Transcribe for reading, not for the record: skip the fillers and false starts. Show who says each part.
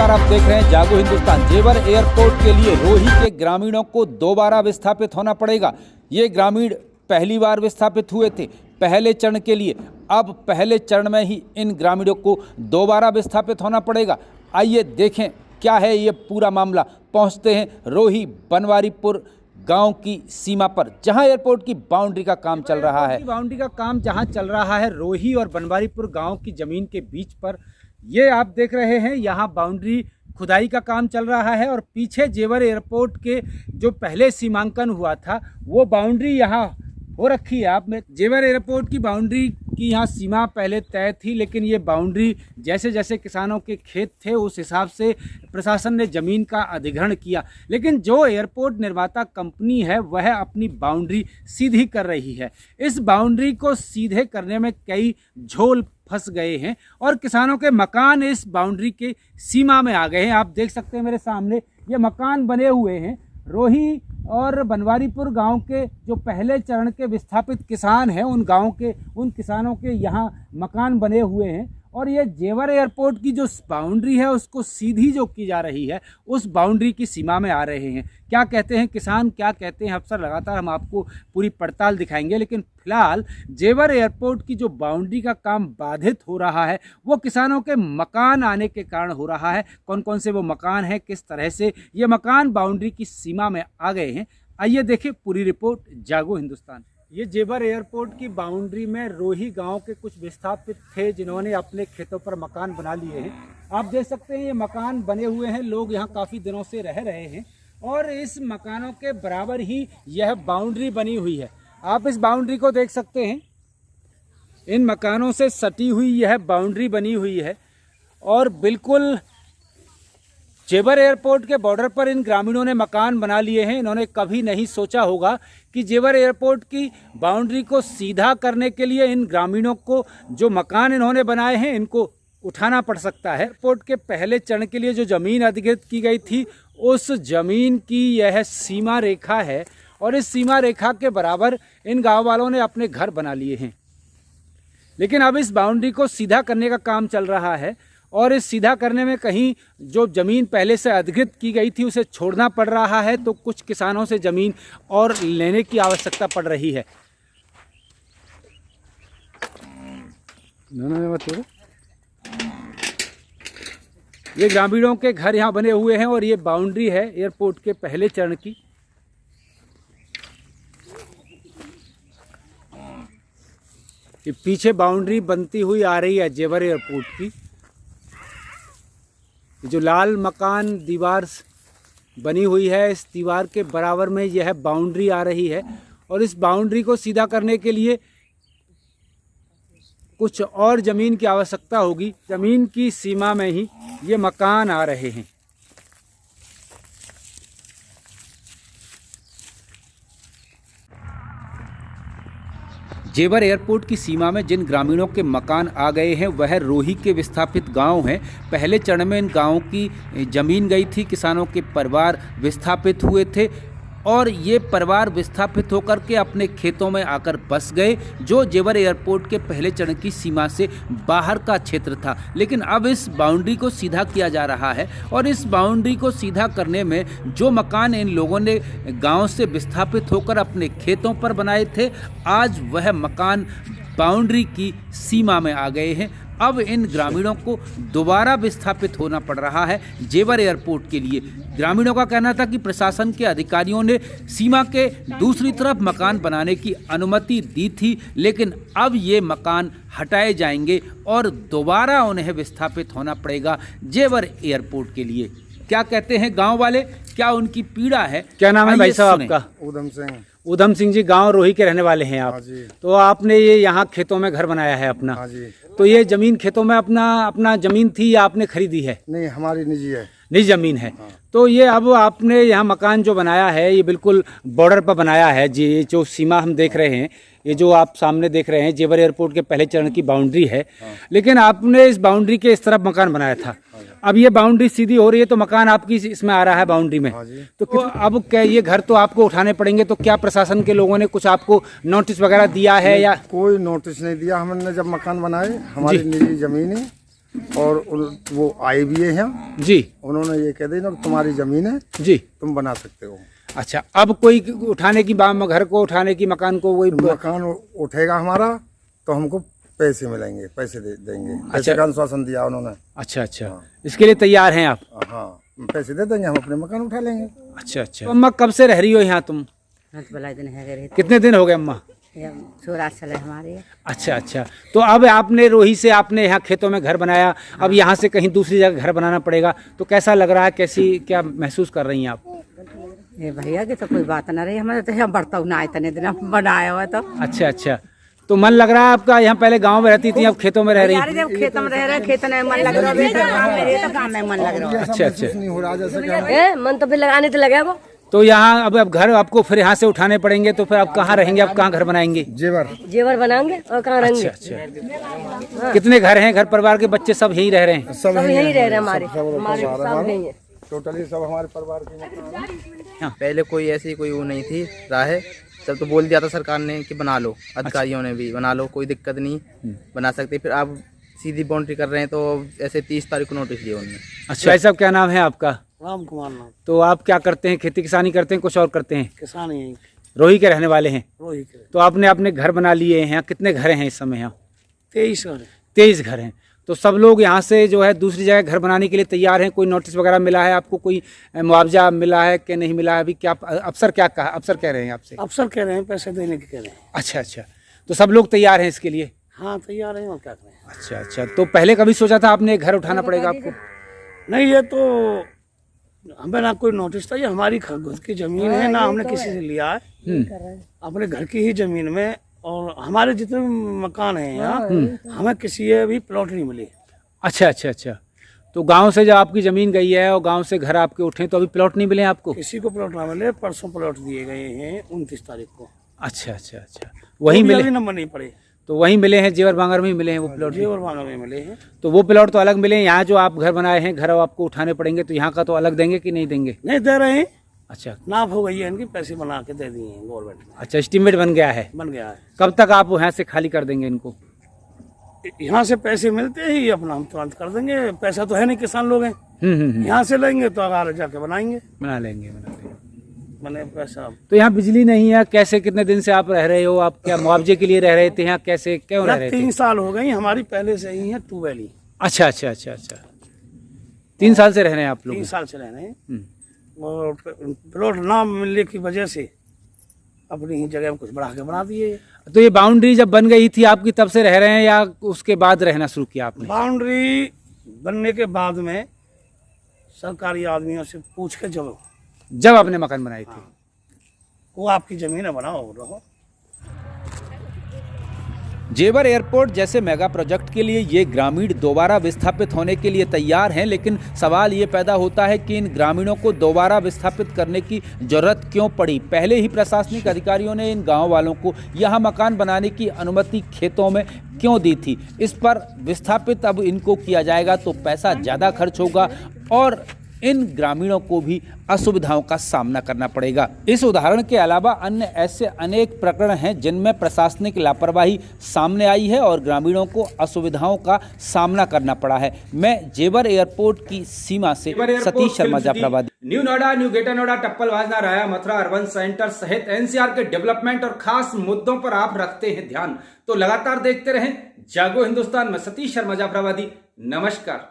Speaker 1: नमस्कार, आप देख रहे हैं जागो हिंदुस्तान। जेवर एयरपोर्ट के लिए रोही के ग्रामीणों को दोबारा विस्थापित होना पड़ेगा। ये ग्रामीण पहली बार विस्थापित हुए थे पहले चरण के लिए। अब पहले चरण में ही इन ग्रामीणों को दोबारा विस्थापित होना पड़ेगा। आइए देखें क्या है ये पूरा मामला। पहुंचते हैं रोही बनवारीपुर गांव की सीमा पर, जहां एयरपोर्ट की बाउंड्री का काम चल रहा है। बाउंड्री का काम जहां चल रहा है रोही और बनवारीपुर गांव की जमीन के बीच पर, ये आप देख रहे हैं यहाँ बाउंड्री खुदाई का काम चल रहा है। और पीछे जेवर एयरपोर्ट के जो पहले सीमांकन हुआ था वो बाउंड्री यहाँ हो रखी है। आप में जेवर एयरपोर्ट की बाउंड्री की यहाँ सीमा पहले तय थी, लेकिन ये बाउंड्री जैसे जैसे किसानों के खेत थे उस हिसाब से प्रशासन ने ज़मीन का अधिग्रहण किया। लेकिन जो एयरपोर्ट निर्माता कंपनी है वह अपनी बाउंड्री सीधी कर रही है। इस बाउंड्री को सीधे करने में कई झोल फंस गए हैं और किसानों के मकान इस बाउंड्री के सीमा में आ गए हैं। आप देख सकते हैं मेरे सामने ये मकान बने हुए हैं। रोही और बनवारीपुर गांव के जो पहले चरण के विस्थापित किसान हैं उन किसानों के यहाँ मकान बने हुए हैं। और ये जेवर एयरपोर्ट की जो बाउंड्री है उसको सीधी जो की जा रही है उस बाउंड्री की सीमा में आ रहे हैं। क्या कहते हैं किसान, क्या कहते हैं अफसर, लगातार हम आपको पूरी पड़ताल दिखाएंगे। लेकिन फिलहाल जेवर एयरपोर्ट की जो बाउंड्री का काम बाधित हो रहा है वो किसानों के मकान आने के कारण हो रहा है। कौन कौन से वो मकान हैं, किस तरह से ये मकान बाउंड्री की सीमा में आ गए हैं, आइए देखें पूरी रिपोर्ट जागो हिंदुस्तान। ये जेवर एयरपोर्ट की बाउंड्री में रोही गांव के कुछ विस्थापित थे जिन्होंने अपने खेतों पर मकान बना लिए हैं। आप देख सकते हैं ये मकान बने हुए हैं, लोग यहाँ काफ़ी दिनों से रह रहे हैं और इस मकानों के बराबर ही यह बाउंड्री बनी हुई है। आप इस बाउंड्री को देख सकते हैं, इन मकानों से सटी हुई यह बाउंड्री बनी हुई है और बिल्कुल जेवर एयरपोर्ट के बॉर्डर पर इन ग्रामीणों ने मकान बना लिए हैं। इन्होंने कभी नहीं सोचा होगा कि जेवर एयरपोर्ट की बाउंड्री को सीधा करने के लिए इन ग्रामीणों को जो मकान इन्होंने बनाए हैं इनको उठाना पड़ सकता है। एयरपोर्ट के पहले चरण के लिए जो ज़मीन अधिग्रहित की गई थी उस ज़मीन की यह सीमा रेखा है और इस सीमा रेखा के बराबर इन गाँव वालों ने अपने घर बना लिए हैं। लेकिन अब इस बाउंड्री को सीधा करने का काम चल रहा है और इस सीधा करने में कहीं जो ज़मीन पहले से अधिग्रहित की गई थी उसे छोड़ना पड़ रहा है, तो कुछ किसानों से ज़मीन और लेने की आवश्यकता पड़ रही है। ये ग्रामीणों के घर यहाँ बने हुए हैं और ये बाउंड्री है एयरपोर्ट के पहले चरण की। ये पीछे बाउंड्री बनती हुई आ रही है जेवर एयरपोर्ट की। जो लाल मकान दीवार बनी हुई है इस दीवार के बराबर में यह बाउंड्री आ रही है और इस बाउंड्री को सीधा करने के लिए कुछ और ज़मीन की आवश्यकता होगी। ज़मीन की सीमा में ही ये मकान आ रहे हैं। जेवर एयरपोर्ट की सीमा में जिन ग्रामीणों के मकान आ गए हैं वह रोही के विस्थापित गांव हैं। पहले चरण में इन गांवों की ज़मीन गई थी, किसानों के परिवार विस्थापित हुए थे और ये परिवार विस्थापित होकर के अपने खेतों में आकर बस गए, जो जेवर एयरपोर्ट के पहले चरण की सीमा से बाहर का क्षेत्र था। लेकिन अब इस बाउंड्री को सीधा किया जा रहा है और इस बाउंड्री को सीधा करने में जो मकान इन लोगों ने गांव से विस्थापित होकर अपने खेतों पर बनाए थे, आज वह मकान बाउंड्री की सीमा में आ गए हैं। अब इन ग्रामीणों को दोबारा विस्थापित होना पड़ रहा है जेवर एयरपोर्ट के लिए। ग्रामीणों का कहना था कि प्रशासन के अधिकारियों ने सीमा के दूसरी तरफ मकान बनाने की अनुमति दी थी, लेकिन अब ये मकान हटाए जाएंगे और दोबारा उन्हें विस्थापित होना पड़ेगा जेवर एयरपोर्ट के लिए। क्या कहते हैं गांव वाले, क्या उनकी पीड़ा है? क्या नाम है भाई साहब आपका? उधम सिंह जी, गांव रोही के रहने वाले हैं आप? तो आपने ये यहाँ खेतों में घर बनाया है अपना? तो ये जमीन खेतों में अपना जमीन थी या आपने खरीदी है?
Speaker 2: नहीं, हमारी निजी है,
Speaker 1: निजी जमीन है। तो ये अब आपने यहाँ मकान जो बनाया है ये बिल्कुल बॉर्डर पर बनाया है जी। जो सीमा हम देख रहे हैं, ये जो आप सामने देख रहे हैं जेवर एयरपोर्ट के पहले चरण की बाउंड्री है। लेकिन आपने इस बाउंड्री के इस तरफ मकान बनाया था, अब ये बाउंड्री सीधी हो रही है तो मकान आपकी इसमें आ रहा है बाउंड्री में। तो अब क्या ये घर तो आपको उठाने पड़ेंगे, तो क्या प्रशासन के लोगों ने कुछ आपको नोटिस वगैरह दिया है? या
Speaker 2: कोई नोटिस नहीं दिया। हमने जब मकान बनाए, हमारी निजी जमीन है और वो आए भी है यहाँ।
Speaker 1: जी।
Speaker 2: उन्होंने ये कह दिया कि तुम्हारी जमीन है
Speaker 1: जी,
Speaker 2: तुम बना सकते हो।
Speaker 1: अच्छा, अब कोई उठाने की घर को उठाने की, मकान को, वही
Speaker 2: मकान उठेगा हमारा तो हमको पैसे मिलेंगे, पैसे देंगे।
Speaker 1: अच्छा,
Speaker 2: पैसे का आश्वासन दिया उन्होंने।
Speaker 1: अच्छा अच्छा, इसके लिए तैयार हैं आप?
Speaker 2: हाँ, पैसे दे देंगे, हम अपने मकान उठा लेंगे।
Speaker 1: अच्छा अच्छा। तो अम्मा कब से रह रही हो यहाँ तुम? कितने दिन हो गए अम्मा?
Speaker 3: 16 साल है हमारे।
Speaker 1: अच्छा अच्छा। तो अब आपने रोही से आपने यहाँ खेतों में घर बनाया, अब यहाँ से कहीं दूसरी जगह घर बनाना पड़ेगा, तो कैसा लग रहा है, कैसी क्या महसूस कर रही हैं आप?
Speaker 3: ये भैया की तो कोई बात ना रही, हमारे तो यहाँ बढ़ता ना इतने दिन बनाया हुआ तो।
Speaker 1: अच्छा अच्छा। तो मन लग रहा है आपका, यहाँ पहले गांव में रहती थी, अब खेतों में रह रही हैं?
Speaker 3: जब खेतों में रह रहे, खेत में मन लग रहा है, गाँव में मन लग रहा है।
Speaker 1: अच्छा अच्छा।
Speaker 3: मन तो फिर लगाने तो लगेगा।
Speaker 1: तो यहाँ अब घर आपको फिर यहाँ से उठाने पड़ेंगे, तो फिर आप कहाँ रहेंगे, आप कहाँ घर बनाएंगे?
Speaker 3: जेवर बनाएंगे और कहाँ रहेंगे।
Speaker 1: अच्छा अच्छा। कितने घर हैं, घर परिवार के बच्चे सब यहीं रह रहे हैं?
Speaker 3: सब यहीं रह रहे हैं हमारे सब यहीं है।
Speaker 2: टोटली सब हमारे परिवार के।
Speaker 4: पहले कोई ऐसी कोई वो नहीं थी राह, तब तो बोल दिया था सरकार ने कि बना लो, अधिकारियों ने भी बना लो, कोई दिक्कत नहीं, बना सकते। फिर आप सीधी बाउंड्री कर रहे हैं तो ऐसे 30 तारीख को नोटिस दिया उन्होंने।
Speaker 1: अच्छा, ऐसा क्या नाम है आपका?
Speaker 5: राम कुमार नाम।
Speaker 1: तो आप क्या करते हैं, खेती किसानी करते हैं, कुछ और करते हैं?
Speaker 5: किसान ही
Speaker 1: रोही के रहने वाले हैं?
Speaker 5: रोही के।
Speaker 1: तो आपने अपने घर बना लिए हैं, कितने घर हैं इस समय यहाँ?
Speaker 5: 23 घर।
Speaker 1: 23 घर हैं। तो सब लोग यहाँ से जो है दूसरी जगह घर बनाने के लिए तैयार हैं? कोई नोटिस वगैरह मिला है आपको, कोई मुआवजा मिला है कि नहीं मिला है अभी? क्या अफसर क्या कहा, अफसर कह रहे हैं आपसे?
Speaker 5: अफसर कह रहे हैं पैसे देने के कह रहे हैं।
Speaker 1: अच्छा अच्छा। तो सब लोग तैयार हैं इसके लिए?
Speaker 5: हाँ तैयार है, और क्या करें।
Speaker 1: अच्छा अच्छा। तो पहले कभी सोचा था आपने घर उठाना पड़ेगा आपको?
Speaker 5: नहीं, ये तो हमें ना कोई नोटिस था, ये हमारी खुद की जमीन है, ना हमने किसी से लिया है, अपने घर की ही जमीन में। और हमारे जितने मकान हैं यहाँ, हमें किसी भी प्लॉट नहीं मिले।
Speaker 1: अच्छा अच्छा अच्छा। तो गांव से जब आपकी जमीन गई है और गांव से घर आपके उठे, तो अभी प्लॉट नहीं मिले आपको?
Speaker 5: किसी को प्लॉट ना मिले, परसों प्लॉट दिए गए हैं 29 तारीख को।
Speaker 1: अच्छा अच्छा अच्छा। वही मिले?
Speaker 5: अभी नंबर नहीं पड़े।
Speaker 1: तो वहीं मिले हैं, जेवर बांगर में ही मिले हैं वो प्लॉट?
Speaker 5: जेवर बांगर में मिले हैं।
Speaker 1: तो वो प्लॉट तो अलग मिले हैं, यहाँ जो आप घर बनाए हैं, घर आपको उठाने पड़ेंगे, तो यहाँ का तो अलग देंगे कि नहीं देंगे?
Speaker 5: नहीं दे रहे हैं।
Speaker 1: अच्छा,
Speaker 5: नाप हो गई है इनकी, पैसे बना के दे दिए हैं गवर्नमेंट ने।
Speaker 1: अच्छा, एस्टीमेट बन गया है?
Speaker 5: बन गया है।
Speaker 1: कब तक आप यहाँ से खाली कर देंगे इनको?
Speaker 5: यहाँ से पैसे मिलते ही अपना हम तुरंत कर देंगे। पैसा तो है नहीं, किसान लोग हैं। यहाँ से लेंगे तो आगे जाके बनाएंगे।
Speaker 1: बना लेंगे।
Speaker 5: मैंने पैसा। तो
Speaker 1: यहाँ बिजली नहीं है, कैसे, कितने दिन से आप रह रहे हो? आप क्या मुआवजे के लिए रह रहे थे यहाँ, कैसे क्यों रह रहे थे?
Speaker 5: 3 साल हो गई हमारी, पहले से ही है ट्यूबवेल ही।
Speaker 1: अच्छा अच्छा अच्छा अच्छा। 3 साल से रह रहे हैं आप लोग?
Speaker 5: 3 साल से रह रहे हैं। और प्लॉट ना मिलने की वजह से अपनी ही जगह में कुछ बढ़ा के बना दिए।
Speaker 1: तो ये बाउंड्री जब बन गई थी आपकी, तब से रह रहे हैं या उसके बाद रहना शुरू किया आपने?
Speaker 5: बाउंड्री बनने के बाद में सरकारी आदमियों से पूछ के
Speaker 1: जब आपने मकान बनाए थे?
Speaker 5: वो आपकी जमीन है, बनाओ रहो।
Speaker 1: जेवर एयरपोर्ट जैसे मेगा प्रोजेक्ट के लिए ये ग्रामीण दोबारा विस्थापित होने के लिए तैयार हैं, लेकिन सवाल ये पैदा होता है कि इन ग्रामीणों को दोबारा विस्थापित करने की जरूरत क्यों पड़ी? पहले ही प्रशासनिक अधिकारियों ने इन गांव वालों को यहाँ मकान बनाने की अनुमति खेतों में क्यों दी थी? इस पर विस्थापित अब इनको किया जाएगा तो पैसा ज़्यादा खर्च होगा और इन ग्रामीणों को भी असुविधाओं का सामना करना पड़ेगा। इस उदाहरण के अलावा अन्य ऐसे अनेक प्रकरण हैं जिनमें प्रशासनिक लापरवाही सामने आई है और ग्रामीणों को असुविधाओं का सामना करना पड़ा है। मैं जेवर एयरपोर्ट की सीमा से Satish Sharma Jafrabadi. New Noida, new greater Noida, Tappal Vajna, Raya, Mathura, urban centre सहित एनसीआर के डेवलपमेंट और खास मुद्दों पर आप रखते हैं ध्यान, तो लगातार देखते रहें जागो हिंदुस्तान में। सतीश शर्मा जाफराबादी, नमस्कार।